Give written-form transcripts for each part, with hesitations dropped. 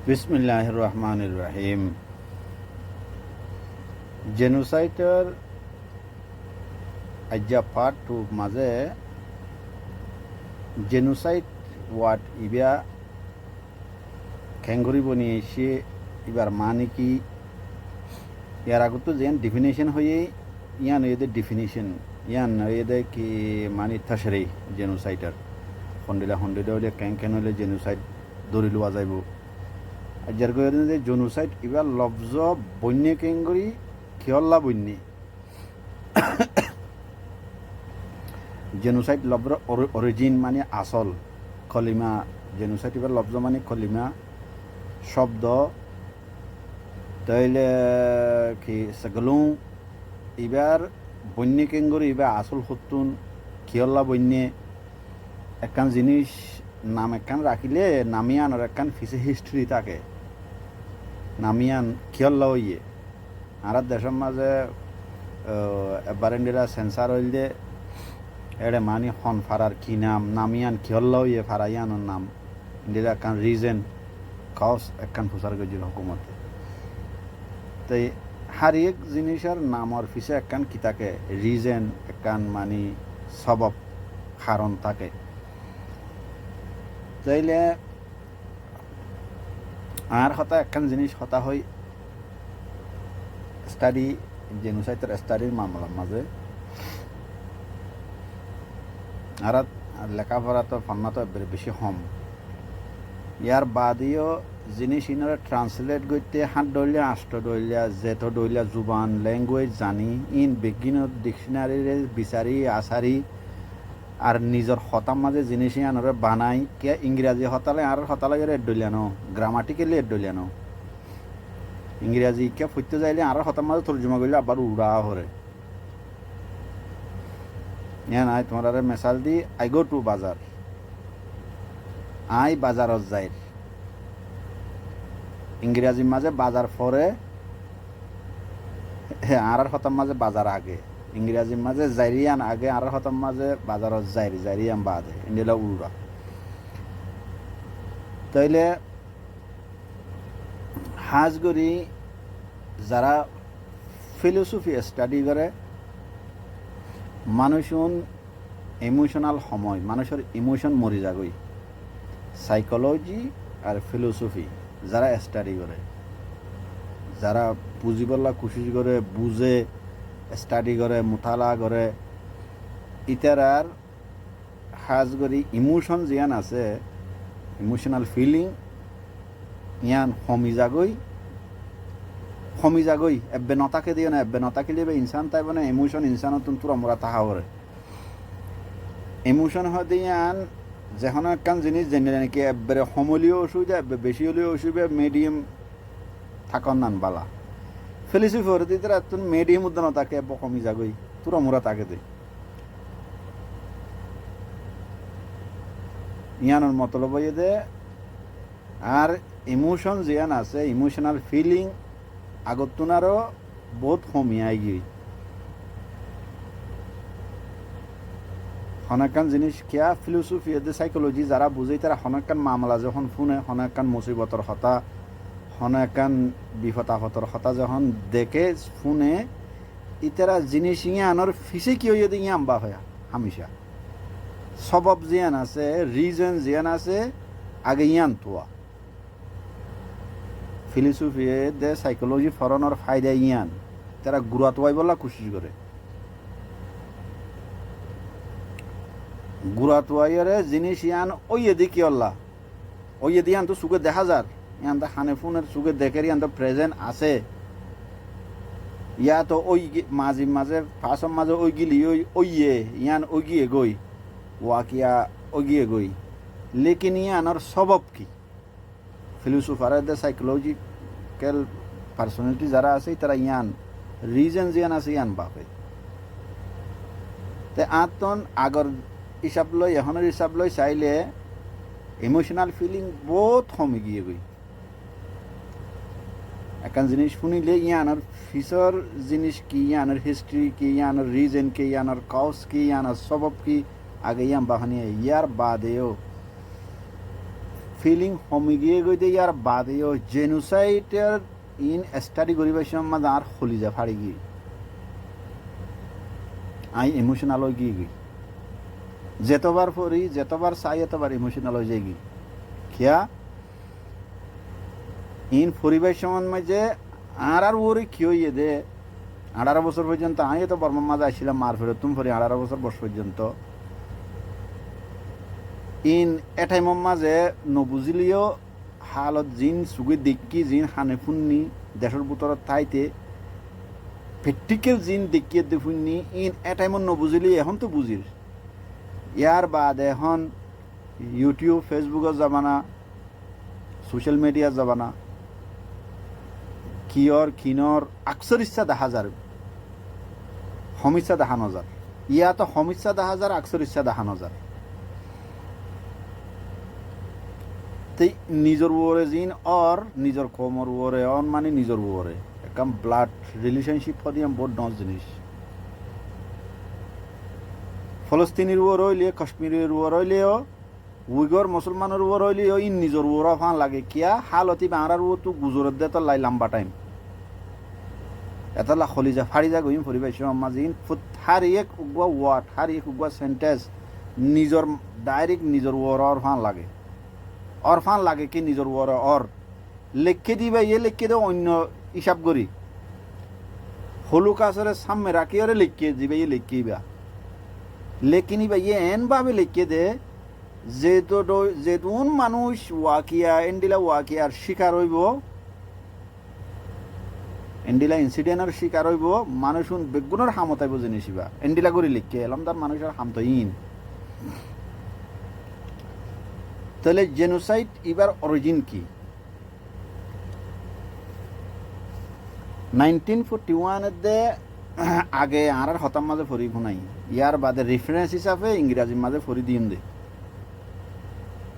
বিসমিল্লাহির রহমানির রহিম। জেনোসাইডৰ আজ্ঞা পার্ট টু মাঝে জেনোসাইড ওয়ার্ড ইবা খেঙ্গুরি বনিয়ে এসে এবার মানে কি ইয়ার আগত যেন ডিফিনেশন হয়ে ইয়ান এদের ডিফিনেশন ইয়ান এদের কি মানে থাসরে জেনোসাইডার হন্ডিলা হইলে কেন হইলে জেনোসাইড ধরি লোৱা যাইব আজ্ঞার কয়ে যে জেনোসাইড এবার লফজ বন্যে কেঙ্গুরি খিয়ল্লা বন্যে জেনোসাইড লফজৰ অরিজিন মানে আসল কলিমা জেনোসাইড এবার লফজ মানে কলিমা শব্দ তাইলে কি সেগুলো এবার বন্য কেঙ্গুরি এবার আসল সত্তুন খিয়ল্লা বন্যে একখান জিনিস নাম একখান রাখিলে নামিয়ান আর একখান ফিসে হিস্ট্রি থাকে নামিয়ান খিয়ল্লা হইয়ে আর দেশের মাঝে এবারেন্ডিরা সেন্সার হইলে এড়ে মানি হন ফারার কি নাম নামিয়ান খিয়ল্লা হইয়ে ফারাইয়ানোর নাম ইন্ডিরা একখান রিজেন কস একখান ফুসার গজির হুকুমতে তাই হার এক জিনিসের নামর ফিসে একখান কি থাকে রিজেন একখান মানি সবব কারণ থাকে তাইলে আর হতা একখান জিনিস হতা হয় স্টাডি জেনোসাইডের স্টাডির মামলার মাঝে আর লেখাপড়া তো ফান্না তো বেশি কম ইয়ার বাদেও জিনিস ইনারা ট্রান্সলেট করতে হাত ডলিয়া আষ্ট ডলিয়া জেঠ ডলিয়া জুবান ল্যাঙ্গুয়েজ জানি ইন বিজ্ঞান ডিকশনারিরে বিচারি আসারি আর নিজের হতার মাঝে জিনিস আনরে বানাই কে ইংরাজি হতালে আর হতালে এড ডলিয়ানো গ্রামাটিক্যালি এড ডলিয়ানো ইংরাজি কে ফুটতে যাইলে আর হতার মাঝে তর্জমা করলে আবার উড়া হরে নাই তোমার মেসাল দি আই গো টু বাজার আই বাজারত যাই ইংরাজির মাঝে বাজার পরে হ্যাঁ আর হতার মাঝে বাজার আগে ইংরাজির মাঝে জাইরিয়ান আগে আর হতার মাঝে বাজারত জাইরিয়ান বাদে ইন্ডিয়া উড়া তাইলে হাজগরি যারা ফিলোসফি স্টাডি করে মানুষন ইমোশনাল সময় মানুষের ইমোশন মরি যাগই সাইকোলজি আর ফিলোসফি যারা স্টাডি করে যারা বুঝিবলা কোশিশ করে বুঝে স্টাডি করে মুতালা করে ইতারার হাজ করি ইমোশন জিয়ান আছে ইমোশনাল ফিলিং ইয়ান হমি যাগই এব্বে নতাকে দিও না এব্বে নতাকে দিবে ইনসান তাই মানে ইমোশন ইনসানতুন তুরা মোরা তাহা করে ইমোশন হতে ইয়ান যেখানে একখান জিনিস জেনে নাকি এবারে সমলীয় অসুবিধা এবার বেশি হলেও অসুবিধা মিডিয়াম থাকন নান বালা ফিলোসফি হতে তারা তুমি মিডিয়াম উদ্যান তাকে কমি যাগই তুরা মোরা তাকে দে ইয়ানোর মতলব দে আর ইমোশন জিয়ান আছে ইমোশনাল ফিলিং আগত তুনারও বহুত কমিয়াই গিয়ে হনাকান জিনিস কিয়া ফিলোসফি সাইকোলজি যারা বুঝে তারা হনাকান মামলা যখন শুনে হনাকান মুসিবতর হতা হনাকান বিপদাপতর হতা যখন দেখে শুনে ইতারা জিনিস ইয়ে আনর ফিসে কি হইয়ে দিয়ে আম্বা হয় হামিশা সবব জিয়ান আছে রিজন জিয়ান আছে আগে ইয়ান তোয়া ফিলোসফি দে সাইকোলজি ফরনের ফায়দা ইয়ান তারা গুড়াতোয়াই বলা কোশিশ করে গুড়াতোয়াইরে জিনিস ইয়ান ওই দেখি আল্লাহ ওই ইয়ান তো সুখে দেখা যার ইয়ান তো হানে ফোনের সুখে দেখে ইয়ান তো প্রেজেন্ট আছে ইয়া তো ওই মাঝে মাঝে ফাঁসর মাঝে ওই গিলি ওইয়ে ইয়ান ওই গিয়ে গই ওয়াকিয়া ওই গিয়ে গই লেকিন ইয়ানোর সবব কি ফিলোসফার সাইকোলজিক্যাল পার্সোনালিটি যারা আছে তারা ইয়ান রিজন জিয়ান আছে ইয়ান বাপে তে আতন আগর হিসাব লই এখনের হিসাব লই চাইলে ইমোশনাল ফিলিং বহুত কমে গিয়ে গই একখান জিনিস শুনিলে ইয়ানোর ফিসর জিনিস কি ইয়ানোর হিস্ট্রি কি ইয়ানোর রিজন কি ইয়ানোর কজ কি ইয়ানোর সবব কি আগে ইয়ান বাহানিয়ে ইয়ার বাদেও ফিলিং হমি গিয়ে গইতে ইয়ার বাদেও জেনোসাইডের ইন স্টাডি করিবার সময় আর হলি যা ফাড়ি গিয়ে আই ইমোশনাল হয়ে গিয়ে গই যেতবার পড়ি যেতবার চাই এতবার ইমোশনাল হয়ে যায় গিয়ে কিয়া ইন পরিবার সময় মাঝে আর ওরে কি হইয়ে দে 18 বছর পর্যন্ত আমি তো বর্মার মাঝে আসছিলাম মার ফেরত তুমি ফরি 18 বছর বয়স পর্যন্ত ইন এটাইমর মাঝে নবুজিলিও হালত জিন সুগি দেখি জিন হানে ফুননি দেশের ভিতৰত ঠাইতে প্র্যাকটিক্যাল জিন দেখিয়ে দেখুননি ইন এটাইমর নবুজিলি এখন তো বুঝির ইয়ার বাদ এখন ইউটিউব ফেসবুকের জামানা সোশ্যাল মিডিয়ার জামানা কিয়র কিনর আকসর ইচ্ছা দেখা যার সমস্যা দেখা নযার ইয়া তো সমস্যা দেখা যার আকসর ইচ্ছা দেখা নযার তে নিজের ওরে জিন অর নিজের কমর ওরে অন মানে নিজের ওরে একদম ব্লাড রিলেশনশিপ দিয়ে বহুত ডস জিনিস ফলস্তিনির ওর হইলে কাশ্মীরের ওর হইলেও উইগর মুসলমানের ওর হইলেও ইন নিজের ওর ফান লাগে কিয়া হালতি বাংলার ও তো গুজরত দে তো লাই লম্বা টাইম এতলা খলি যা ফাড়ি যা গইম পরিবেশ মাঝিন হার এক উগা ওয়ার্ড হার এক উগা সেন্টেন্স নিজের ডাইরেক্ট নিজের ওর ফান লাগে অর ফান লাগে কি নিজের ওর অর লেখকে দিবা ইয়ে লেখকে দে অন্য হিসাব করি হলু কাছরে সামনে রাখি ওরে লেখকে দিবা ইয়ে লেখিবা লেখি নিবা ইয়ে এন ভাবে লেখকে দে যেতুন মানুষ ওয়াকিয়া এন্ডিলা ওয়াকিয়ার শিকার হইব এন্ডিলা ইনসিডেন্টের শিকার হইব মানুষ বেগুনের হামতাইব জিনিসবা এন্ডিলা করে লিখকে এলাম তার মানুষের হামতইন তাহলে জেনোসাইড এবার অরিজিন কি 1941 দে আগে আর হতাম মাঝে ফরি শুনাই ইয়ার বাদে রেফারেন্স হিসাবে ইংরাজির মাঝে ফরি দিম দে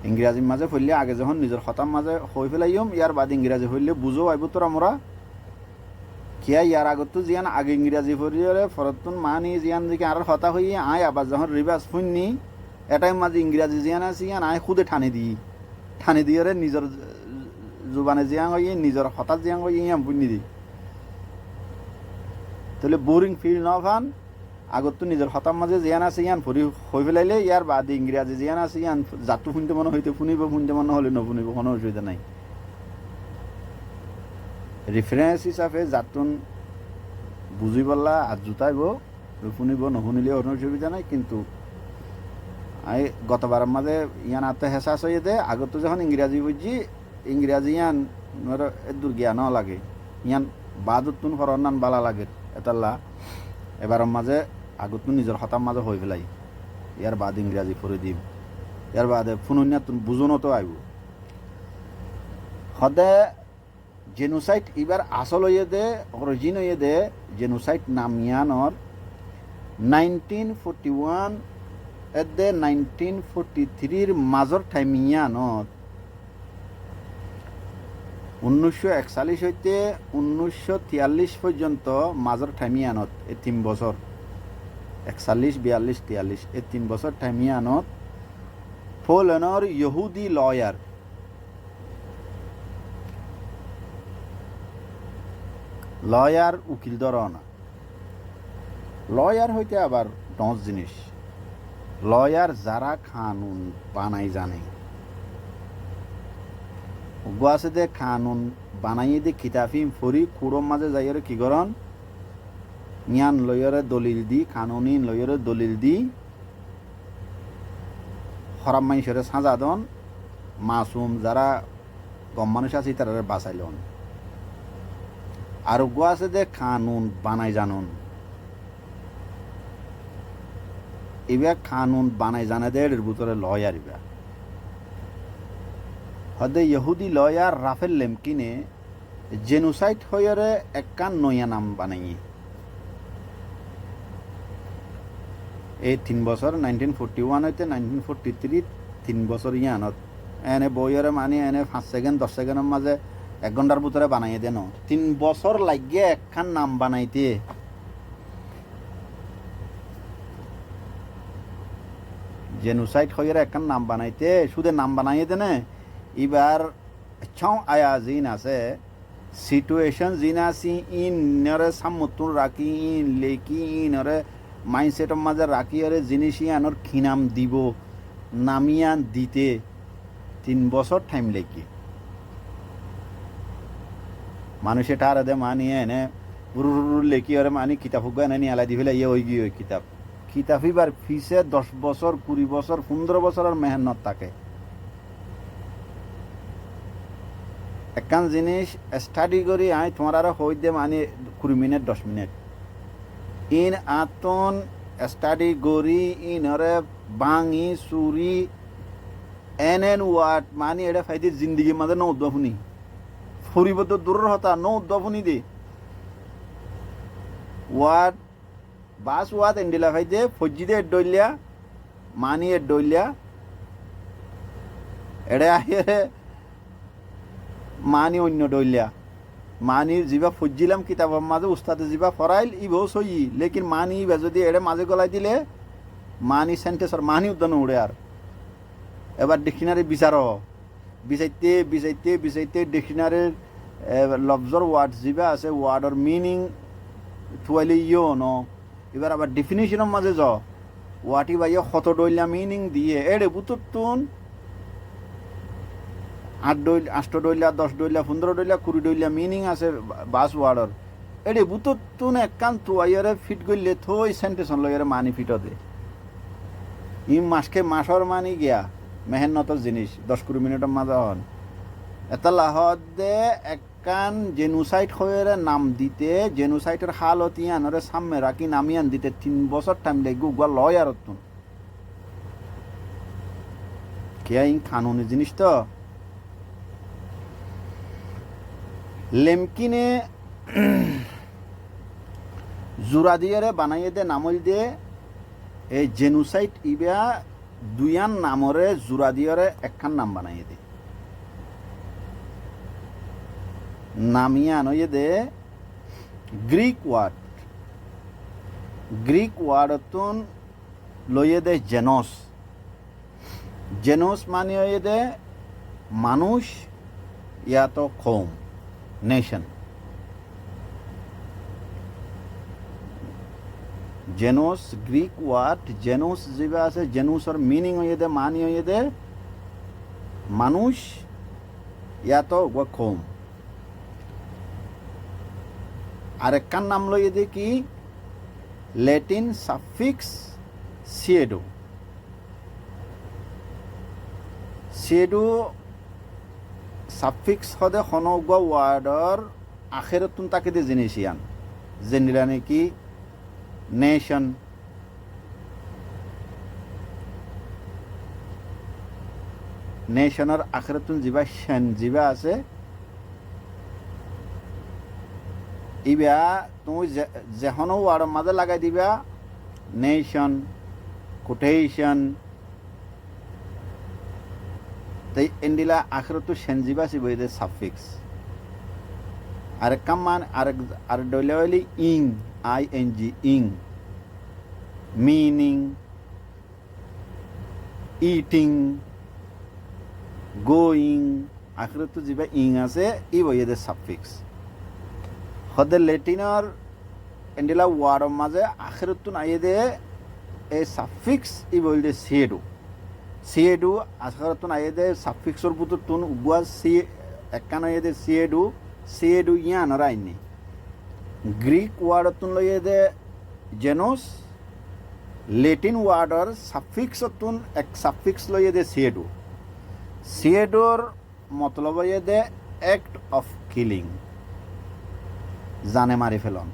ইংরাজির মাঝে ফেললে আগে যখন নিজের হতাম মাঝে হয়ে ফেলাইম ইয়ার বাদে ইংরাজি ফেললে বুঝো আইব তোর আমরা কিয়া ইয়ার আগত তো জিয়ান আগে ইংরাজি ফরিয়রে ফরতুন মানি জিয়ান দিকে আর হতা হইয়ে আয় আবার যখন রিভার্স শুননি এটাই মাঝে ইংরাজি জিয়ান আছে ইয়ান আয় খুদে ঠানে দিয়ে নিজের জুবানে জিয়াং হইয়ে নিজের হঠাৎ জিয়াং হইয়ে ইয়াম বুঝনি দি তাহলে বোরিং ফিল ন ফান আগত তো নিজের হতাম মাঝে জিয়ান আছে ইয়ান ফরি হয়ে ফেলাইলে ইয়ার বাদে ইংরাজি জিয়ান আছে ইয়ান যাতু শুনতে মনে হইতে শুনিব শুনতে মনে হলে নশুনিব কোনো অসুবিধা নাই রেফারেন্স হিসাবে যাতুন বুঝি পারলা আর জুতাইব শুনিব নশুনিলে কোনো অসুবিধা নাই কিন্তু আই গতবার মাঝে ইয়ান আতে হেঁচাচ হয়ে দে আগত যখন ইংরাজি বুঝছি ইংরাজি ইয়ান দূর জ্ঞান লাগে ইয়ান বাদুতুন হরনান বালা লাগে এতাল্লা এবার মাঝে আগত নিজের হতাম মাঝে হয়ে ফেলাই ইয়ার বাদ ইংরাজি ফরে দিম ইয়ার বাদে ফুনুনিয়া তুমি বুঝনো তো আইব সদে জেনোসাইড এবার আসল হয়ে দে অরিজিন হয়ে দে জেনোসাইড নাম ইয়ানর 1941 এর দে 1943 মাজর টাইম ইয়ানত 1941 হইতে 1943 পর্যন্ত মাজর টাইম ইয়ানত এই 3 বছর 41 42 43 এই 3 বছর টাইম ইয়ানত পোল্যান্ডর ইহুদি লয়ার উকিল ধরনা লয়ার হইতে আবার 10 জিনিস লয়ার যারা কানুন বানাই জানে আছে দে কানুন বানাইয়ে দে কিতাফিম ফরি কুড়ম মাঝে যাইরে কি করন ইয়ান লয়রে দলিল দি কানুনি লয়রে দলিল দি হরাম মানুষের সাজা দন মাসুম যারা কম মানুষ আছে তারা বাঁচাইলন আর আছে দে কানুন বানাই জানুন এবার কানুন বানাই জানাদের ভিতরে লয়ার ইবা হদে ইহুদি লয়ার রাফেল লেমকিনে জেনোসাইড হয়রে একান নয়া নাম বানাই এই 3 বছর 1941 হইতে 1943 3 বছর ইয়ানত এনে বইরে মানে এনে 5 সেকেন্ড 10 সেকেন্ডের মাঝে 1 ঘন্টার ভিতরে বানাইয়ে দেন 3 বছর লাগিয়ে একখান নাম বানাইতে জেনোসাইড হইরে একখান নাম বানাইতে শুধু নাম বানাইয়ে দেনে এবার ছৌ আয়া জিন আছে সিচুয়েশন জিন আছি ইনরে সামতুন রাখি ইন লেকি ইনরে মাইন্ডসেটের মাঝে রাখি আরে জিনিস আনর খিনাম দিব নামিয়ান দিতে 3 বছর টাইম লেকি মানুষে টার দে মানিয়ে এনে পুরুর লেকি আরে মানি কিতাব হুক এনে নিয়ে আলাই দি ফেলে ইয়ে ওই গিয়ে ওই কিতাব এবার ফিসে 10 বছর 20 বছর 15 বছরের মেহনত থাকে একখান জিনিস স্টাডি করি আই তোমার আরো হই দে মানে 20 minute 10 minute in Atan study করি ইনরে বাঙি চুরি এন ওয়াট মানে এটা ফাইতে জিন্দগির মাঝে ন উদ্ভাবনী ফুরিব তো দূরের হতা ন উদ্ভাবনী দে ওয়াট বাস ওয়াট এন্ডিলা ফাইতে ফজ্জিদে এডলিয়া মানি এডলিয়া এড়ে আহে মানি অন্য ডইলিয়া মানির জিবা ফজ্জিলাম কিতাবের মাঝে উস্তাদে জিবা ফরাইল ইবো সই লেকিন মানি ইবা যদি এড়ে মাঝে গলাই দিলে মানি সেন্টেন্সর মানি উদ্যান উড়ে আর এবার ডিকশনারি বিচারো বিচাইতে বিচাইতে বিচাইতে ডিকশনারির লফজর ওয়ার্ড জিবা আছে ওয়ার্ডর মিনিং থুয়াইলে ইয়ে ন এবার আবার ডেফিনেশনের মাঝে য ওয়াটি বাইয়ে কত ডইলা মিনিং দিয়ে এড়ে বুতুন 8 ডইলা 10 ডইলা 15 ডইলা 20 ডইলা মিনিং আছে বাস ওয়ার্ডর এড়ে বুতুন একখান তুয়াইরে ফিট করলে থই সেন্টেন্সন লইরে মানি ফিট দে ই মাসকে মাসর মানি গিয়া মেহনতর জিনিস 10-20 মিনিটের মাঝে হন এটা লাহত দে একখান জেনুসাইট হয়ে নাম দিতে জেনুসাইটের হালত ইয়ানরে সামনে রাখি নামিয়ান দিতে 3 বছর টাইম লাগবে গুয়া লয় আর তুন কে ইন কানুনি জিনিস তো লেমকিনে জোড়া দিয়ে বানাইয়ে দে নামল দিয়ে এই জেনুসাইট ইবা দুইয়ান নামরে জোড়া দিয়ে একখান নাম বানাইয়ে দে নামিয়ে আনইয়ে দে গ্রিক ওয়ার্ডতুন লইয়ে দে জেনোস মানে হইয়ে দে মানুষ ইয়া তো কৌম নেশন জেনোস গ্রিক ওয়ার্ড জেনোস যেবা আছে জেনুসর মিনিং হয়ে দে মানি হয়ে দে মানুষ ইয়া তো কৌম আরেকখান নাম লইয়ে দে কি ল্যাটিন সাফিক্স সিয়েডো সাফিক্স হদে হনগুয়া ওয়ার্ডর আখেরতুন তাকে দে জিনিসিয়ান জেনিলা নাকি নেশন নেশনের আখেরতুন জিবা সেন জিবা আছে ইবা তুমি যেহনো ওয়ার্ডের মাঝে লাগাই দিবা নেশন কোটেশন তাই এন্ডিলা আখরত সেনজিবা সিবইদে সাফিক্স আরেক মান আরেক ডইলে ইং ING ইং মিনিং ইটিং গোয়িং আখরত জিবা ইং আছে ই বইদে সাফিক্স হদে লেটিনর এন্ডিলা ওয়ার্ডের মাঝে আখরতুন আইদে এ সাফিক্স ই বইদে সিয়েডু আখরতুন আইদে সাফিক্সর বুতুন উগুয়া সি একখান আইদে সিয়েডু ইয়ান রাইনি গ্রিক ওয়ার্ডতুন লইদে জেনোস লেটিন ওয়ার্ডর সাফিক্সতুন এক সাফিক্স লইদে সিয়েডুর মতলব হইদে অ্যাক্ট অফ কিলিং জানে মারি ফেলন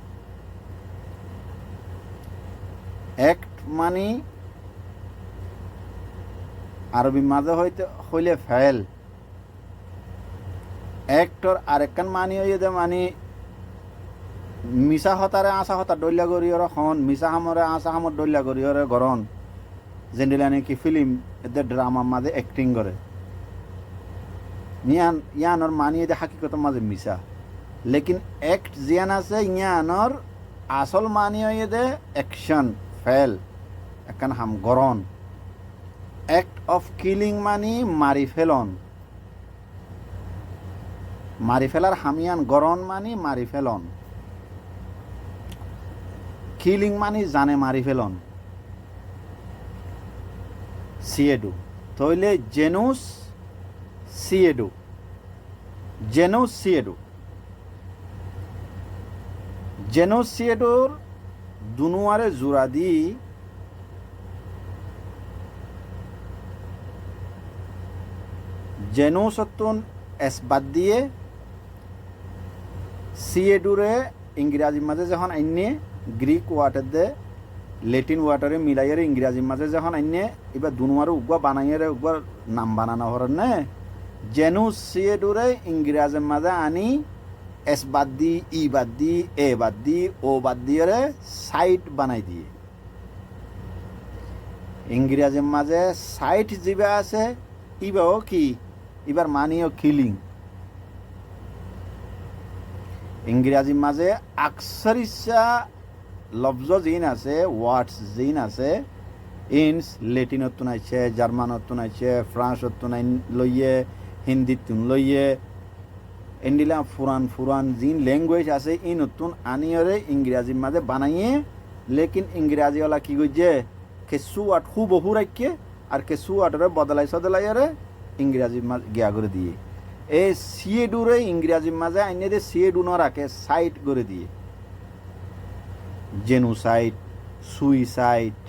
অ্যাক্ট মানি আরবি মাঝে হইলে ফেল অ্যাক্টর আরেকখান মানি হইতে মানি মিশা হতারে আশা হতা ডল্লা গরিয়র হন মিশা হামরে আশা হামর ডল্লা গরিয়র গরন যেদিলা নাকি ফিল্ম এদের ড্রামার মাঝে অ্যাক্টিং করে ইয়ানোর মানি এদের হাকিকতের মাঝে মিশা লেকিন অ্যাক্ট জিয়ান আছে ইয়ানোর আসল মানি হইতে অ্যাকশন ফেল একখান হাম গরন অ্যাক্ট অফ কিলিং মানি মারি ফেলন মারি ফেলার হামিয়ান গরন মানি মারি ফেলন, কিলিং মানি জানে মারি ফেলন, সিয়েডু তইলে জেনুস সিয়েডু, জেনুস সিয়েডু, জেনুস সিয়েডুর দুনুয়ারে জোড়া দি জেনুসতুন এস বাদ দিয়ে সিয়েডুরে ইংরাজির মাঝে যখন আইনে গ্রিক ওয়াটার দে লেটিন ওয়াটারে মিলাইয়ের ইংরাজির মাঝে যখন আইনে এবার দুনুয়ারে উগুয়া বানাইয়ের উগুয়ার নাম বানানো হর নে জেনুস সিয়েডুরে ইংরাজির মাঝে আনি এস বাদ দি ই বাদ দি এ বাদ দি ও বাদ দিয়ে সাইট বানাই দিয়ে ইংরাজির মাঝে সাইট জিবা আছে ইবাও কি এবার মানিও কিলিং। ইংরাজির মাঝে আকসারিসা লফজ জিন আছে ওয়ার্ডস জিন আছে ইনস লেটিনতুন আছে জার্মানতুন আছে ফ্রান্সতুন লইয়ে হিন্দিতুন লইয়ে এন্ডিলা ফুরান ফুরান জিন ল্যাঙ্গুয়েজ আছে ই নতুন আনিয়রে ইংরাজির মাঝে বানাইয়ে লেকিন ইংরাজিওয়ালা কি করছে কেসু ওয়ার্ড খুব বহু রাখে আর কেসু ওয়ার্ডরে বদলাই সদলাইয়ারে ইংরাজির মাঝে গিয়া করে দিয়ে এই সিয়েডুরে ইংরাজির মাঝে আইনে দে সিয়েডু ন রাখে সাইট করে দিয়ে জেনুসাইট সুইসাইট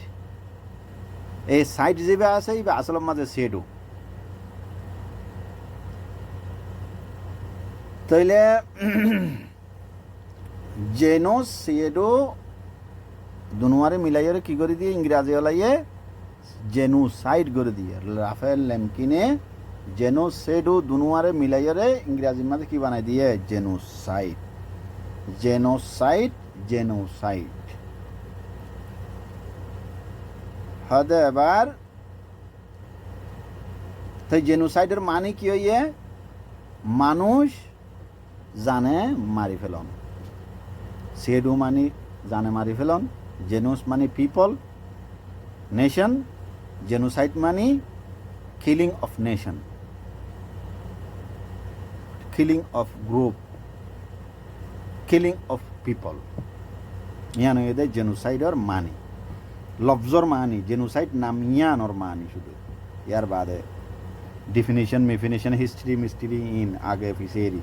এই সাইট যেবা আছে ইবা আসল মাঝে সিয়েডু তাইলে জেনোস সিয়েডু দুনুয়ারে মিলাইয়ারে কি করে দিয়ে ইংরাজি ওলাইয়ে জেনুসাইড করে দিয়ে রাফেল লেমকিনে জেনোসেডু দুনুয়ারে মিলাইয়ারে ইংরাজির মাঝে কি বানাই দিয়ে জেনোসাইড, জেনোসাইড, জেনোসাইড হদে এবার তাই জেনোসাইডের মানে কি হইয়ে মানুষ জানে মারি ফেলন, সেডু মানি জানে মারি ফেলন, জেনুস মানি পিপল, নেশন, জেনোসাইড মানি killing of nation, killing of group, killing of people ইয়ান হয়ে দেয় জেনোসাইডর মানি লফজর মানি জেনোসাইড নাম ইয়ানর মানি শুধু ইয়ার বাদে ডিফিনিশন মেফিনিশন হিস্ট্রি মিস্ট্রি ইন আগে ফিসেরি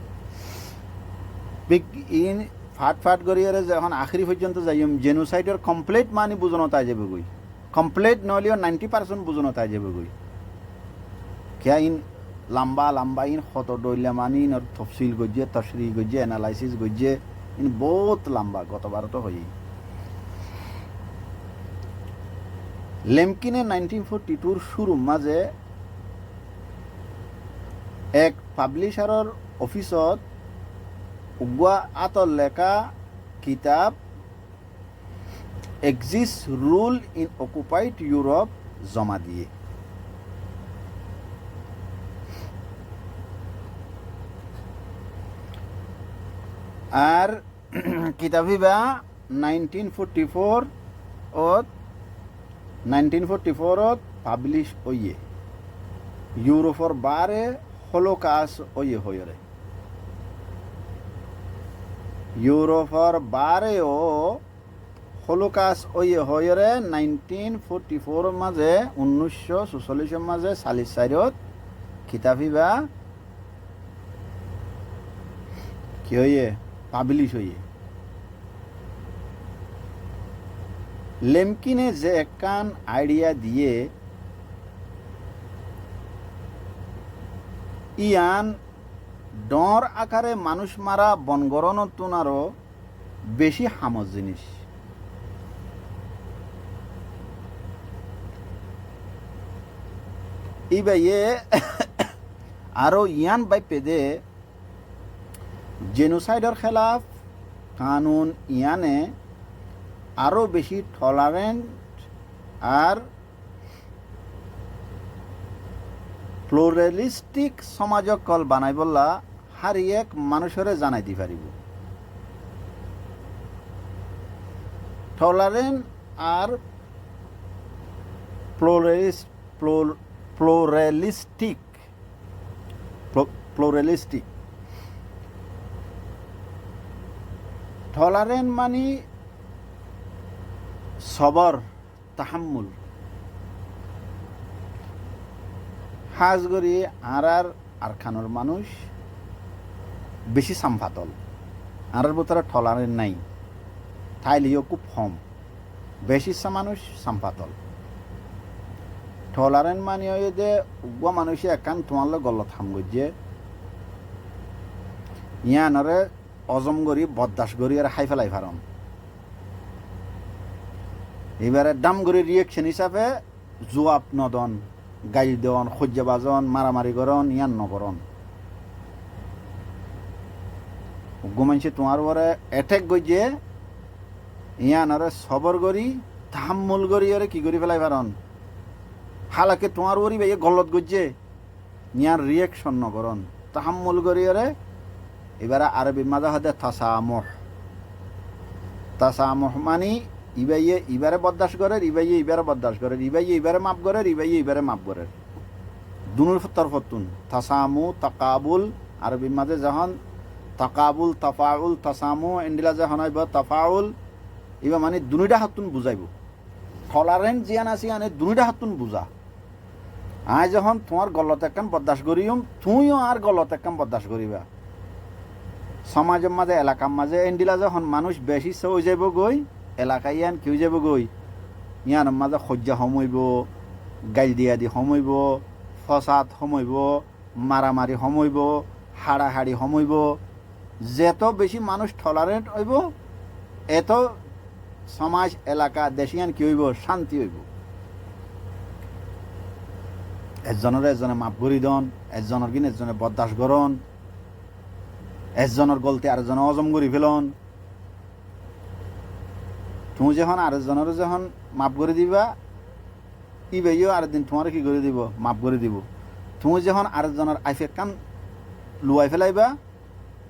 ইন ফাট ফাট করিয়ারে যখন আখরি পর্যন্ত যাইম জেনোসাইডের কমপ্লিট মানি বুঝানো তাই যাবে গই কমপ্লিট নহলেও 90% বুঝানো তাই যাবে গই क्या इन लंबा लंबा इन खत डैला मानी इन तफसिल गज्जे तशरी गज्जे एनालाइसिस गज्जे इन बहुत लंबा गत बार तो हई लेमकिने 1942 शुरू माजे एक पाब्लिशारर ऑफिसत उगवा आतर लेखा किताब exist rule in occupied Europe जमा दिए আর কিতাবিবা 1944 পাবলিশ হইয়ে ইউরোপর বারে হলোকাস হইয়ে হইরে ইউরোপর বারেও হলোকাস হইয়ে হইরে 1944 মাঝে 1944 মাঝে 44 কিতাবিবা কি হইয়ে পাবলিশ হইয়ে লেমকিনে যে একখান আইডিয়া দিয়ে ইয়ান ডর আকারে মানুষ মারা বনগরণতুন আরো বেশি হামজ জিনিস এই বাইয়ে আরো ইয়ান বাই পেদে জেনোসাইডের খেলাফ কানুন ইয়ানে আরও বেশি টলারেন্ট আর প্লুরালিস্টিক সমাজক কল বানাই বললা হার এক মানুষরে জানাই দি পারিব টলারেন্ট আর প্লুরালিস্টিক টলারেন্ট মানে সবর তাহাম্মুল হাজ করি আর খানোর মানুষ বেশি সাম্পাতল আর ভিতরে টলারেন্ট নাই থাইলিও খুব কম বেশি মানুষ সাম্পাতল টলারেন্ট মানে ওই যে উগ্র মানুষে একান তোমার গলত হাম গিয়ে ইয়ানরে অজম করি বদাস করি আর হাই ফেলাই ফারন এবারে দাম করে রিয়েকশন হিসাবে জোয়াব নদন গাইল দেওয়ন সহ্য বাজন মারামারি করন ইয়ান নকরন উগ্র মানুষে তোমার পরে এটেক গিয়ে ইয়ানরে সবর করি তাহাম্মুল করি আরে কি করি ফেলাই ফারন হালাকে তোমার ওরি ভাই গলত গজ্জে ইয়ার রিয়েকশন নকরন তাহাম্মুল করি আরে এবারে আরবি মাঝে হতে তাসামুহ মানে ইবাইয়ে ইবারে বরদাস্ত করে ইবাইয়ে ইবারে বরদাস্ত করে ইবাইয়ে ইবারে মাপ করে ইবাইয়ে ইবারে মাপ করে দুনুর তরফতুন তাসামু তাকাবুল আরবি মাঝে যখন তাকাবুল তাফাউল তাসামু এন্ডিলা যখন হইব তাফাউল ইবা মানে দুনুইটা হাতুন বুঝাইব টলারেন্ট জিয়ান আছে আনে দুনুইটা হাতুন বুঝা আয় যখন তোমার গলত একখান বরদাস্ত করিম তুইও আর গলত একখান বরদাস্ত করিবা সমাজের মাঝে এলাকার মাঝে এন্ডিলা যখন মানুষ বেশি হয়ে যাব গই এলাকায় ইয়ান কেউ যাব গই ইয়ান মাঝে সজ্জা সমইব গাইল দিয়া দি সমইব ফসাদ সমইব মারামারি সমইব হাড়াহাড়ি সমইব যেত বেশি মানুষ টলারেন্ট হইব এত সমাজ এলাকা দেশিয়ান কি হইব শান্তি হইব একজনের একজনে মাপ করি দন একজনের কিন একজনে বরদাস্ত করন একজনের গলতে আরেকজনে অজম করি ফেলন তুমি যখন আরেকজনের যখন মাপ করে দিবা ইবেইও আরেকদিন তোমার কি করে দিব মাপ করে দিব তুমি যখন আরেকজনের আইফেক কান লুয়াই ফেলাইবা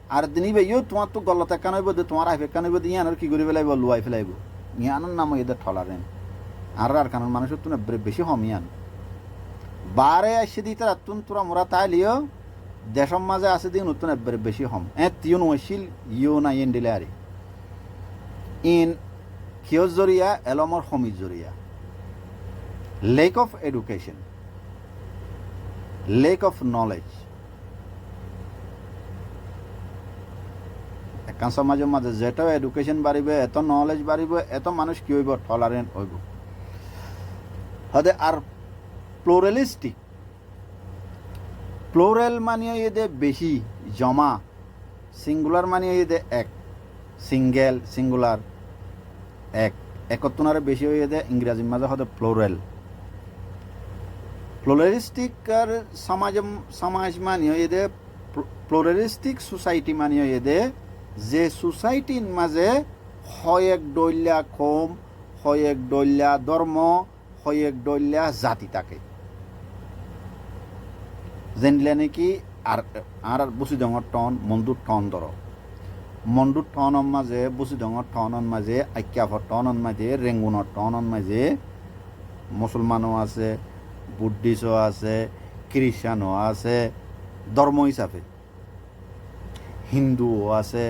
আরেকদিন ইবেইও তোমার তো গলত কান হইব তোমার আইফেক কান হইব ইয়ানোর কি করে ফেলাইব লুয়াই ফেলাইব ইয়ানোর নাম এদের টলারেন্ট আর কারণ মানুষের তো বেশি হম ইয়ান বারে আসে দিতে রাতুন তোরা মোরা তাইলিও দেশম মাঝে আছে দিন নতুন একবারে বেশি হম তিউন ওয়াইছিল ইও না ইন দিলে আরে ইন কিয় জরিয়া এলমর হমির জরিয়া lack of education lack of knowledge একান সমাজের মাঝে যেটা এডুকেশন বাড়িবে এত নলেজ বাড়িবে এত মানুষ কি হইব টলারেন্ট হইব হদে আর প্লোরালিস্টিক প্লোরাল মানিয়ে এদের বেশি জমা সিঙ্গুলার মানিয়ে এদের এক সিঙ্গেল সিঙ্গুলার এক একত্তনারে বেশি হয়ে এদের ইংরাজির মাঝে হতে প্লোরাল প্লোরালিস্টিক আর সমাজ মানিয়ে এদের প্লোরালিস্টিক সোসাইটি মানিয়ে এদের যে সোসাইটির মাঝে হয়েক ডইল্যা কম হয়েক ডইল্যা ধর্ম হয়েক ডইল্যা জাতি থাকে যেনলে নাকি আর বুসি ডঙর টন মন্দুর টন ধর মন্দুর টনের মাঝে বুসি ডঙর টনের মাঝে আক্যাফর টনের মাঝে রেঙ্গুনের টনের মাঝে মুসলমানও আছে বুদ্ধিস্টও আছে খ্রিস্টানও আছে ধর্ম হিসাবে হিন্দুও আছে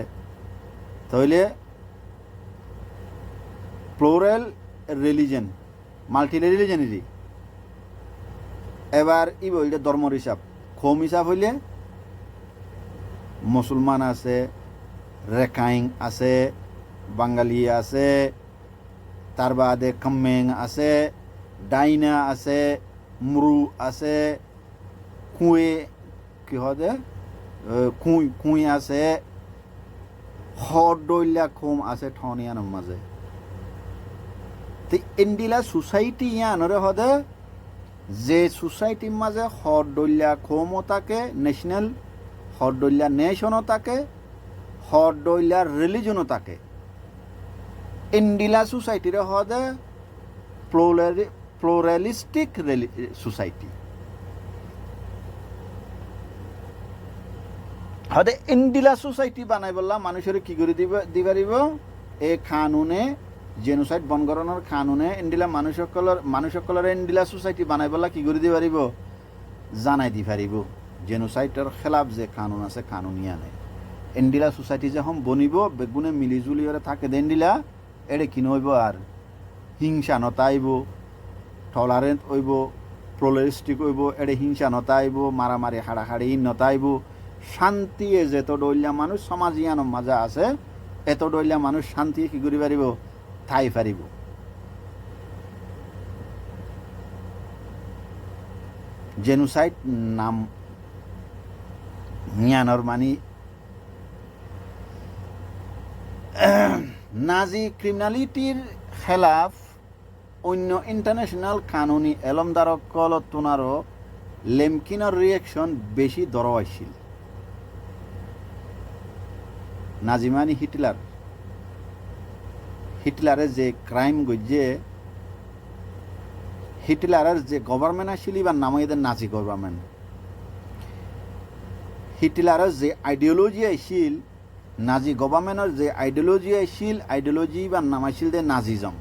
তাহলে প্লোরাল রিলিজন মাল্টি রিলিজনেরই এবার ই বললে ধর্মর হিসাব খোম হিসাব হইলে মুসলমান আছে রেখাইং আছে বাঙালি আছে তার বাদে কামেং আছে ডাইনা আছে মুরু আছে কুঁয়ে কি হদে কুঁই আছে হর ডইলা খোম আছে ঠনিয়ানোর মাঝে তো এন্ডিলা সোসাইটি ইয়ানরে হদে যে সোসাইটির মাঝে হরডল্যা খোমও থাকে ন্যাশনাল হরডল্যা নেশনও থাকে হরডল্যা রিলিজনও থাকে ইন্ডিলা সোসাইটির হদে প্লোরালিস্টিক সোসাইটি হদে ইন্ডিলা সোসাইটি বানাই বললাম মানুষের কি করে দিবারিব এ কানুনে জেনোসাইড বনগণনার কানুনে ইন্ডিলা মানুষসকলের ইন্ডিলা সোসাইটি বানাই বলা কি করে দিব পারিব জানাই দি পারিব জেনোসাইডের খেলাফ যে কানুন আছে কানুনিয়া নেই এন্ডিলা সোসাইটি যে হম বনিব বেগুনে মিলিজুলি ওরা থাকে দেন্ডিলা এড়ে কিনে হইব আর হিংসা নতাইব টলারেন্ট হইব প্লোরালিস্টিক হইব এড়ে হিংসা নতাইব মারামারি হাড়াহাড়ি নতাইব শান্তি যেত ডইলিয়া মানুষ সমাজিয়ান মাজা আছে এত ডইলিয়া মানুষ শান্তি কি করি পারিব ঠাই পারিব জেনোসাইড নাম জ্ঞানর মানি নাজি ক্রিমিনালিটির খেলাফ অন্য ইন্টারন্যাশনাল কানুনি এলমদারকল তোনারও লেমকিনৰ রিয়েকশন বেশি দরওয়াইছিল নাজি মানি হিটলারের যে ক্রাইম গজ্জে হিটলারের যে গভর্নমেন্ট আসছিল বা নাম এদের নাজি গভর্নমেন্ট হিটলারের যে আইডিওলজি আসছিল নাজি গভর্নমেন্টের যে আইডিওলজি আসছিল আইডিওলজি বা নাম আসছিল দে নাজিজম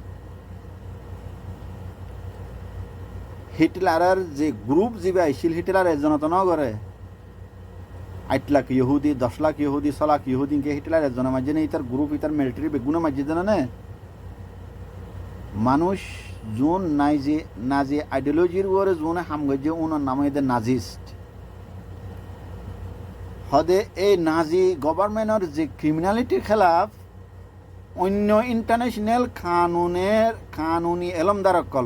হিটলারের যে গ্রুপ যিবা আসছিল হিটলার এজনত নগরে 8 লাখ ইহুদি 10 লাখ ইহুদি 6 লাখ ইহুদিকে হিটলার এজনের মাঝে নেই তার গ্রুপ ইতার মিলিটারি বেগুনের মাঝে জানে মানুষ জোন নাজি আইডিওলজির ওরে জোনে হামগজ্জে ওনার নাম এদের নাজিস্ট হদে এই নাজি গভর্নমেন্টের যে ক্রিমিনালিটির খেলাফ অন্য ইন্টারন্যাশনাল কানুনি এলমদারকল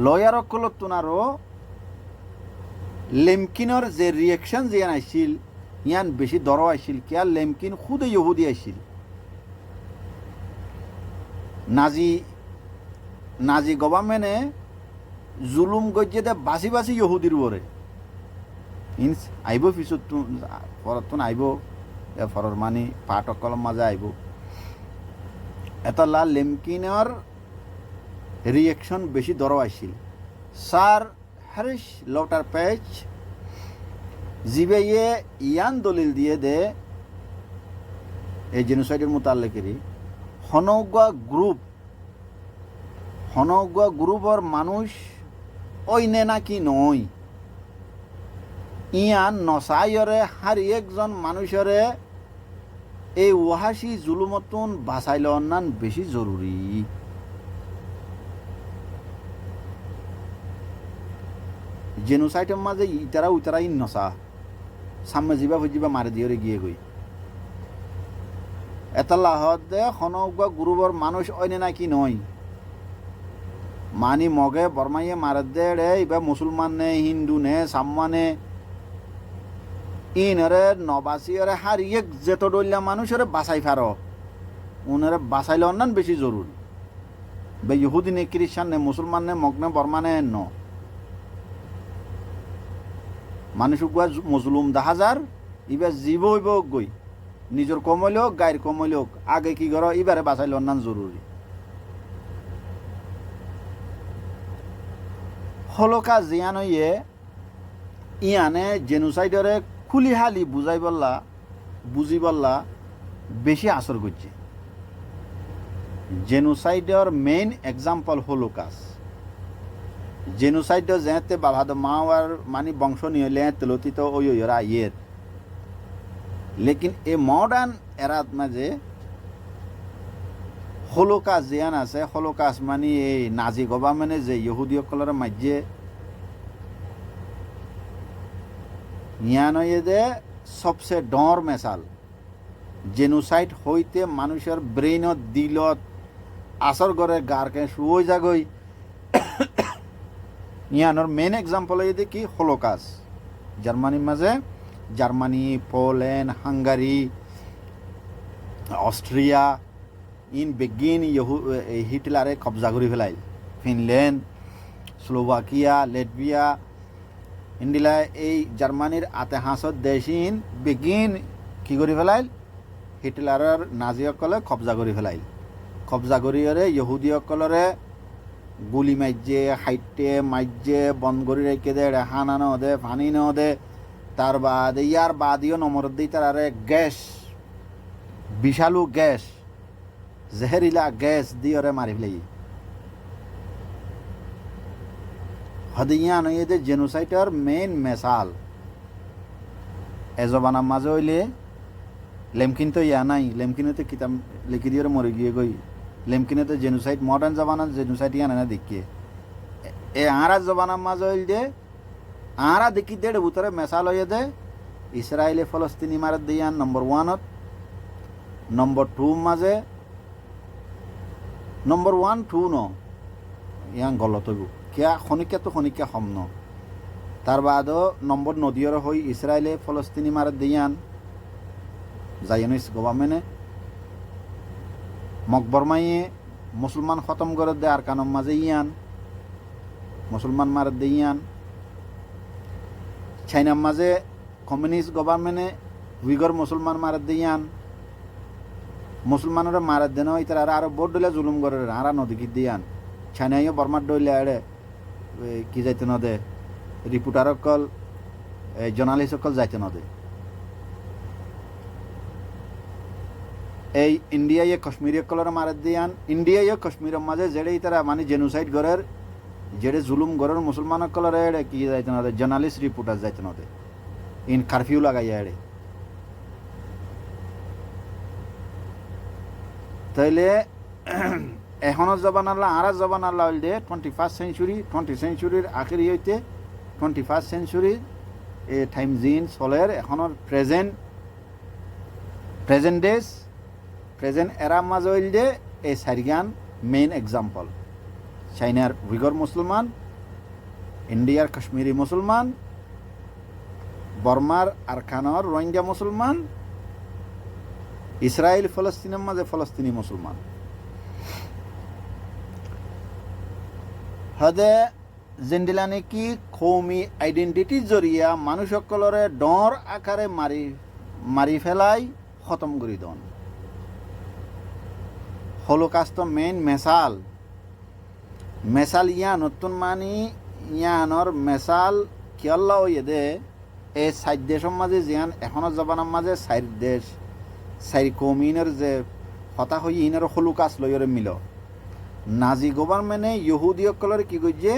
লয়ারকল তোনারও লেমকিনের যে রিয়েকশন যে আইছিল ইয়ান বেশি দর আইছিল কিয়া লেমকিন খুদে ইহুদি আইছিল নাজি গভর্নমেন্টে জুলুম গজ্জে দে বাসি ইহুদির ওরে ইনস আইব পিছত ফরতন আইব ফরর মানি পাটকল মাঝে আইব এতলা লেমকিনের রিয়েকশন বেশি দর আইছিল স্যার হ্যারিস লটার পেজ জিবে ইয়ান দলিল দিয়ে দে এই জেনোসাইডের মোতালেকেরই হনৌগা গ্রুপর মানুষ ওইনে নাকি নয় ইয়ান নসাইরে হারি একজন মানুষরে এই ওয়াহাসি জুলুমতন বাঁচাইল অন্যান বেশি জরুরি জেনোসাইডের মাঝে ইতারা নসা সামনে জিবা মারি দিয়ে গিয়ে গই এতাল্লাহত দে হনৌগা গ্রুপর মানুষ ওইনে নাকি নয় মানি মগে বর্মাইয়ে মারে দে রে ইবা মুসলমান নে হিন্দু নে সাম্মানে ইনরে নবাসিয়রে হারিয়ে যেত ডলিয়া মানুষরে বাঁচাই ফার উনরে বাঁচাইলে অন্যান বেশি জরুরি বে ইহুদি নে খ্রিস্টান নে মুসলমান নে মগ্নে বর্মানে ন মানুষ গুয়া মজলুম 10,000 ইবা জীব হইব গই নিজের কমইল হোক গায়ের কমইল হোক আগে কি করো এবারে বাঁচাইলে অন্যান জরুরি হলকা জিয়ান হইয়ে ইয়ানে জেনোসাইডরে খুলিহালি বুঝি বললা বেশি আসর করছে জেনোসাইডর মেইন এক্সাম্পল হলোকাস্ট জেনোসাইড যেতে বাভাদ মাওয়ার মানি বংশ নিয়ে তেলতি তো ওই ওরা ইয়ের লেকিন এ মডার্ন এরাত মাঝে হলোকাস্ট জিয়ান আছে হলোকাস্ট মানি এই নাজি গভর্নমেন্টে যে ইহুদিসকলের মাঝে ইয়ানয়ে সবসে ডর মেশাল জেনোসাইড হইতে মানুষের ব্রেইনত দিলত আসর করে গারকে শুয়ে যাগই ইয়ানোর মেইন এক্সাম্পল হইতে কি হলোকাস্ট জার্মানির মাঝে জার্মানি পোল্যান্ড হাঙ্গারি অস্ট্রিয়া ইন বেগিন হিটলারে কবজা করে ফেলাইল ফিনল্যান্ড স্লোভাকিয়া লেটভিয়া ইন্ডিলা এই জার্মানির আতেহাসত দেশিন বেগিন কি করে ফেলাইল হিটলারের নাজিসকলে কবজা করে ফেলাইল কবজা করিয়ে ইহুদিসকলরে গুলি মাইজে হাইটে মাইজে বন্ধ করে রেখে দে রেহানা ন দে পানি ন দে তার বাদে ইয়ার বাদিও নমর দিই তার গ্যাস বিশালু গ্যাস জেহেরিলা গ্যাস দিয়ে মারি ফেলাই হদিয়ান এদের জেনোসাইডের মেইন মেসাল এ জবানার মাঝে হইলে লেমকিন তো ইয়া নাই, লেমকিনতে কিতাব লিখি দিয়ে মরে গিয়ে গই, লেমকিনতে জেনোসাইড মডার্ন জবানার জেনোসাইড ইয়া না দেখিয়ে এ আরা জবানার মাঝে হইল দে আরা দেখি দেড় উতরে মেসাল হয়ে দে ইসরায়েলে ফলস্তিনি মারত দিয়ান নম্বর 1 নম্বর 2 মাঝে নম্বর 1 2 ন ইয়াং গলত হইব কিয়া খনিকা তো খনিকা হম ন তার বাদও নম্বর নদীর হই ইসরায়েলে ফলস্তিনি মারত দিয়ান জায়নিস গভর্নমেন্টে মকবরমাইয়ে মুসলমান খতম করে দে আর কানম মাঝে ইয়ান মুসলমান মারত দে ইয়ান চাইনার মাঝে কমিউনিস্ট গভর্নমেন্টে উইগর মুসলমান মারত দে ইয়ান মুসলমানরা মারত দেন ইতার আরো বোর্ড ডলে জুলুম করে আরা নদী কি দিয়ান চাইনাইও বর্মার ডইলে আড়ে কি যাইতে নদে রিপোর্টার সকল জার্নালিস্ট সকল যাইতে নদে এই ইন্ডিয়ায় কাশ্মীরি সকলের মারত দিয়ান ইন্ডিয়ায় কাশ্মীরের মাঝে যেড়ে ইতারা মানে জেনোসাইড গড়ের যেড়ে জুলুম গড়ের মুসলমান সকলের এড়ে কি যাইতে নদে জার্নালিস্ট রিপোর্টার যাইতে নদে ইন কারফিউ লাগাইয়া এড়ে তাইলে এখনো জবান আল্লাহ আরা জবান আল্লাহ হইল দে 21st সেঞ্চুরি 20th সেঞ্চুরির আখেরি হইতে 21st সেঞ্চুরি এ টাইম জিন চলের এখনো প্রেজেন্ট ডেজ প্রেজেন্ট এরা মাঝে হইল দে এই চারিগান মেইন এক্সাম্পল চাইনার উইগর মুসলমান ইন্ডিয়ার কাশ্মীরি মুসলমান বর্মার আরকানর রোহিঙ্গা মুসলমান ইসরায়েল ফলস্তিনের মাঝে ফলস্তিনি মুসলমান হদে জেন্ডিলানে কি কৌমি আইডেন্টিটির জরিয়া মানুষ সকলরে ডর আকারে মারি ফেলাই খতম করি দন হলোকাস্ট মেইন মেসাল ইয়া নতুন মানি ইয়ানর মেসাল কিয়াল্লা হইয়ে দে এই 4 দেশের মাঝে জিয়ান এখনো জবানের মাঝে 4 দেশ 4 কৌমিনের যে হতা হই ইনের হলোকাস্ট লইরে মিল নাজি গভর্নমেন্টে ইহুদি সকলের কি করছে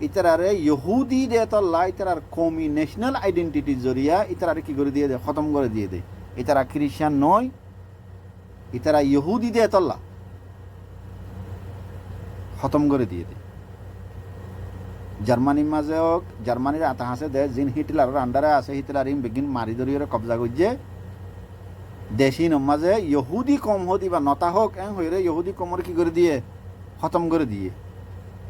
ইতারারে ইহুদি দে তল্লা ইতারার কৌমি ন্যাশনাল আইডেন্টিটির জরিয়া ইতারারে কি করে দিয়ে দে খতম করে দিয়ে দে ইতারা খ্রিস্টান নয় ইতারা ইহুদি দে তল্লা খতম করে দিয়ে দে জার্মানির মাঝে হোক জার্মানির আতাহাসে দে জিন হিটলারের আন্ডারে আছে হিটলার ইম বেগিন মারি ধরিয়ে কবজা করছে দেশি নমাজে ইহুদি কম হদি বা নতা হোক হইরে ইহুদি কমর কি করে দিয়ে খতম করে দিয়ে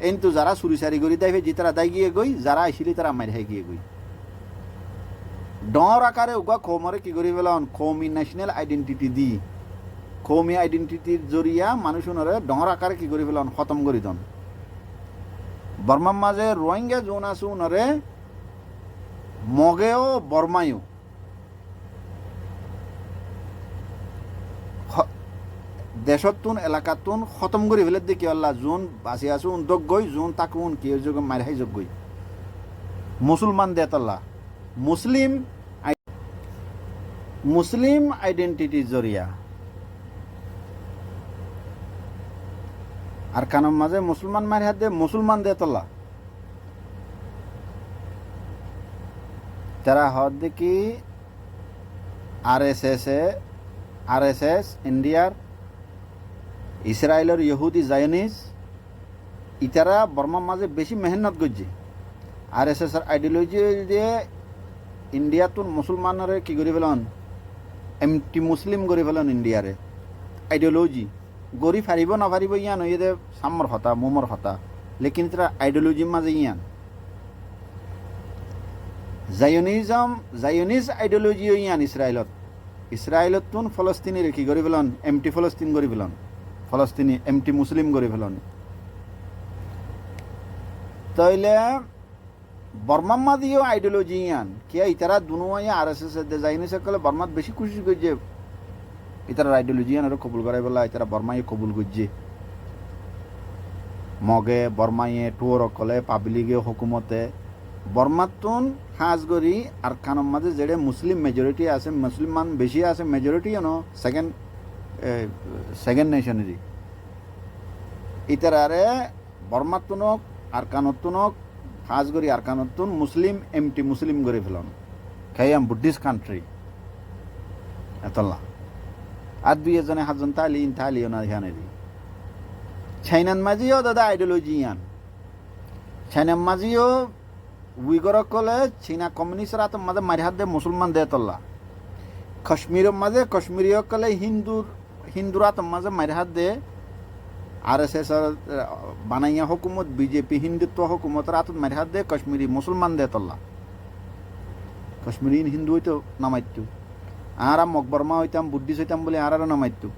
কিন্তু যারা চুরিচারি করে দেয় যে তারা দায় গিয়ে গই যারা আইসিলি তারা মারি খাই গিয়ে গই ডর আকারে উগা কমরে কি করি পেলাম কৌমি ন্যাশনাল আইডেন্টিটি দি কৌমি আইডেন্টিটির জরিয়া মানুষ উনরে ডর আকারে কি করি পেলাম খতম করি দন বর্মার মাঝে রোহিঙ্গা জোন আছে উনরে মগেও বর্মায়ও দেশতুন এলাকাতুন খতম করে ফেলে দেখি আল্লাহ জোন বাঁচি আসুন দোক গই জোন তাকুন কি যোগ মারি হাই যোগ গই মুসলমান দেতাল্লাহ মুসলিম আইডেন্টিটি জরিয়া আর কানম মাঝে মুসলমান মারি হাত দে মুসলমান দেতাল্লাহ তারা হদ দেখি আরএসএস ইন্ডিয়ার ইসরায়েলের ইহুদি জায়নিস ইতারা বর্মার মাঝে বেশি মেহনত করছে আরএসএস এর আইডিওলজি দিয়ে ইন্ডিয়াতুন মুসলমানরে কি করে ফেলন এমটি মুসলিম করে ফেলন ইন্ডিয়ারে আইডিওলজি গড়ি ফারিব না ফারিব ইয়ান হয়ে দে সামর হতা মোমর হতা লেকিন তারা আইডিওলজির মাঝে ইয়ান জায়নিস আইডিওলজি ইয়ান ইসরায়েলত তুন ফলস্তিনির কি করে ফেলন এমটি ফলস্তিন করে ফেলন ফলস্তিনি এমটি মুসলিম করে ফেলন তাইলে বর্মাম্মা দিয়েও আইডিওলজি ইয়ান কিয়া ইতারা দুনুয়া আরএসএস জায়নি সকলে বর্মাত বেশি খুশি করছে ইতারা আইডিওলজি ইয়ান কবুল করাই বলা ইতারা বর্মাই কবুল করছে মগে বর্মাইয়ে টুয়র কলে পাবলিকে হুকুমতে বর্মাতুন হাজগরি আর কানম মাঝে যেড়ে মুসলিম মেজরিটি আছে মুসলমান বেশি আছে মেজরিটি সেকেন্ড নেশনারি ইতারারে বর্মাতুনক আর কানতুনক হাজগরি আর কানতুন মুসলিম এমটি মুসলিম করে Felon Kayam Buddhist country. Atalla. Adbi ezone haজন tali ona hianedi. Chainan mazio dada ideology yan. Chainan mazio Uyghur kole China communist rat maze marihadde Musulman de tolla. Kashmir maze Kashmiriyo kole Hindurat maze marihadde RSS banaiya hukumut BJP Hindutva hukumut ratut marihadde Kashmiri Musulman de tolla. Kashmiri Hindu hoito namaittu. Ara Mokbarma hoitam Buddhist hoitam bole araro namaittu.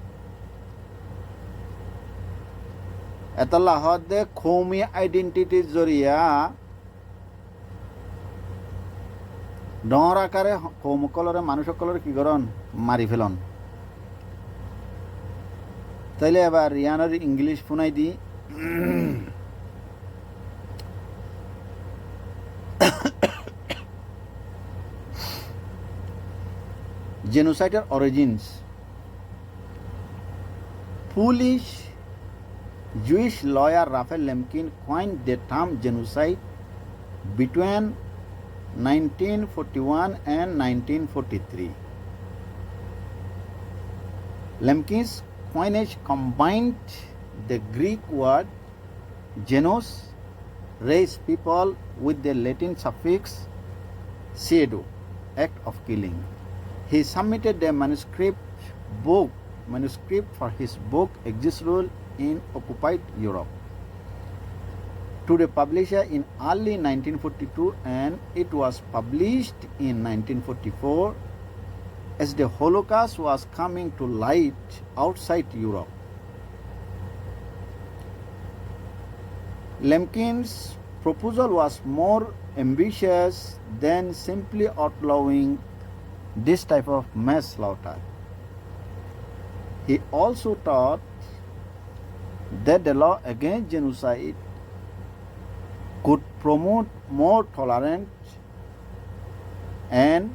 Etalla hodde Khomi identity zoriya ডর আকারে কৌমকলরে মানুষকলরে কি করন মারি Felon তাইলে এবার রিয়ানের English শুনাই দি genocide origins Polish Jewish lawyer Raphael Lemkin coined the term genocide between 1941 and 1943. Lemkin's coinage combined the Greek word genos, race people, with the Latin suffix pseudo, act of killing. He submitted a manuscript for his book Exist Rule in Occupied Europe to the publisher in early 1942, and it was published in 1944 as the Holocaust was coming to light outside Europe. Lemkin's proposal was more ambitious than simply outlawing this type of mass slaughter. He also taught that the law against genocide could promote more tolerant and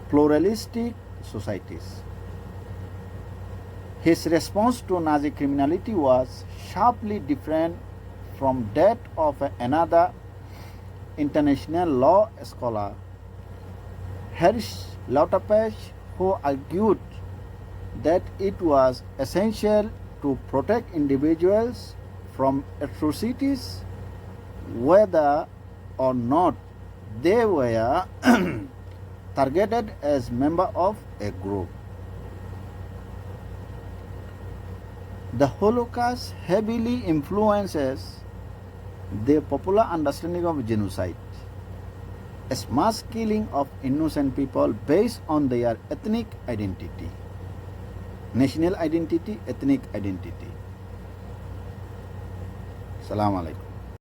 pluralistic societies. His response to Nazi criminality was sharply different from that of another international law scholar, Hersch Lauterpacht, who argued that it was essential to protect individuals from atrocities whether or not they were targeted as member of a group. The Holocaust heavily influences the popular understanding of genocide as mass killing of innocent people based on their ethnic identity, national identity, ethnic identity. Assalamu alaikum.